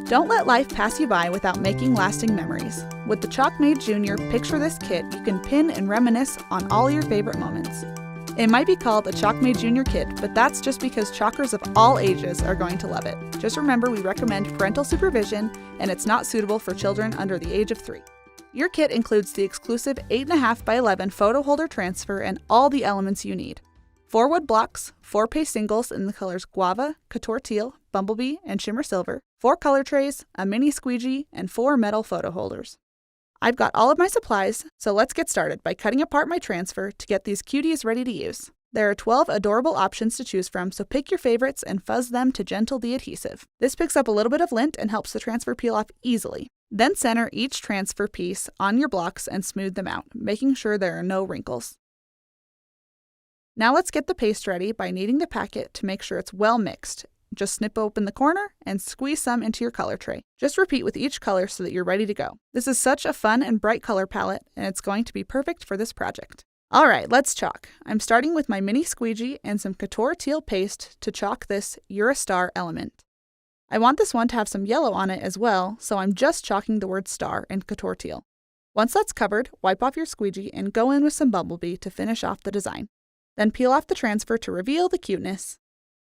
Don't let life pass you by without making lasting memories. With the ChalkMade Jr. Picture This kit, you can pin and reminisce on all your favorite moments. It might be called a ChalkMade Jr. kit, but that's just because chalkers of all ages are going to love it. Just remember, we recommend parental supervision, and it's not suitable for children under the age of 3. Your kit includes the exclusive 8.5 by 11 photo holder transfer and all the elements you need. 4 wood blocks, 4 paste singles in the colors Guava, Couture Teal, Bumblebee, and Shimmer Silver, 4 color trays, a mini squeegee, and 4 metal photo holders. I've got all of my supplies, so let's get started by cutting apart my transfer to get these cuties ready to use. There are 12 adorable options to choose from, so pick your favorites and fuzz them to gentle the adhesive. This picks up a little bit of lint and helps the transfer peel off easily. Then center each transfer piece on your blocks and smooth them out, making sure there are no wrinkles. Now let's get the paste ready by kneading the packet to make sure it's well mixed. Just snip open the corner and squeeze some into your color tray. Just repeat with each color so that you're ready to go. This is such a fun and bright color palette, and it's going to be perfect for this project. Alright, let's chalk. I'm starting with my mini squeegee and some Couture Teal paste to chalk this You're a Star element. I want this one to have some yellow on it as well, so I'm just chalking the word star in Couture Teal. Once that's covered, wipe off your squeegee and go in with some Bumblebee to finish off the design. Then peel off the transfer to reveal the cuteness.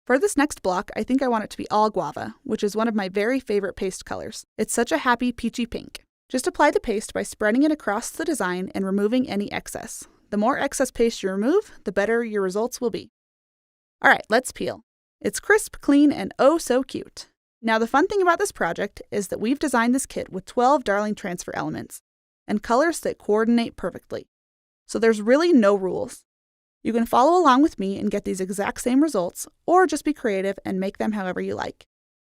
For this next block, I think I want it to be all guava, which is one of my very favorite paste colors. It's such a happy peachy pink. Just apply the paste by spreading it across the design and removing any excess. The more excess paste you remove, the better your results will be. Alright, let's peel. It's crisp, clean, and oh so cute. Now the fun thing about this project is that we've designed this kit with 12 darling transfer elements and colors that coordinate perfectly. So there's really no rules. You can follow along with me and get these exact same results, or just be creative and make them however you like.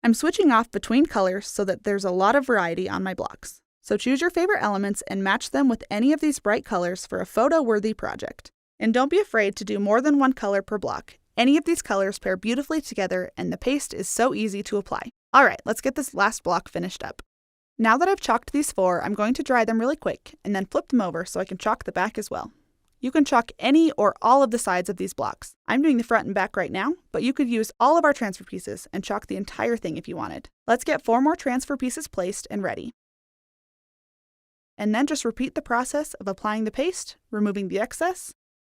I'm switching off between colors so that there's a lot of variety on my blocks. So choose your favorite elements and match them with any of these bright colors for a photo-worthy project. And don't be afraid to do more than one color per block. Any of these colors pair beautifully together, and the paste is so easy to apply. Alright, let's get this last block finished up. Now that I've chalked these 4, I'm going to dry them really quick, and then flip them over so I can chalk the back as well. You can chalk any or all of the sides of these blocks. I'm doing the front and back right now, but you could use all of our transfer pieces and chalk the entire thing if you wanted. Let's get 4 more transfer pieces placed and ready. And then just repeat the process of applying the paste, removing the excess,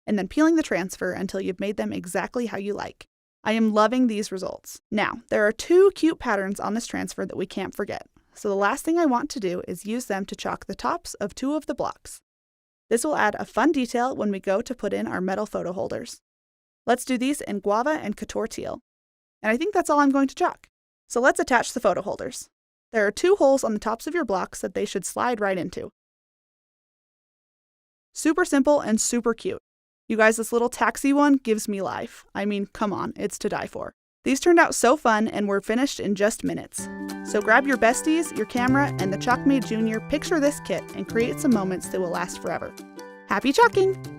and then peeling the transfer until you've made them exactly how you like. I am loving these results. Now, there are 2 cute patterns on this transfer that we can't forget, so the last thing I want to do is use them to chalk the tops of 2 of the blocks. This will add a fun detail when we go to put in our metal photo holders. Let's do these in Guava and Couture Teal. And I think that's all I'm going to chalk. So let's attach the photo holders. There are 2 holes on the tops of your blocks that they should slide right into. Super simple and super cute. You guys, this little taxi one gives me life. I mean, come on, it's to die for. These turned out so fun and were finished in just minutes. So grab your besties, your camera, and the ChalkMade Jr. Picture This kit and create some moments that will last forever. Happy chalking!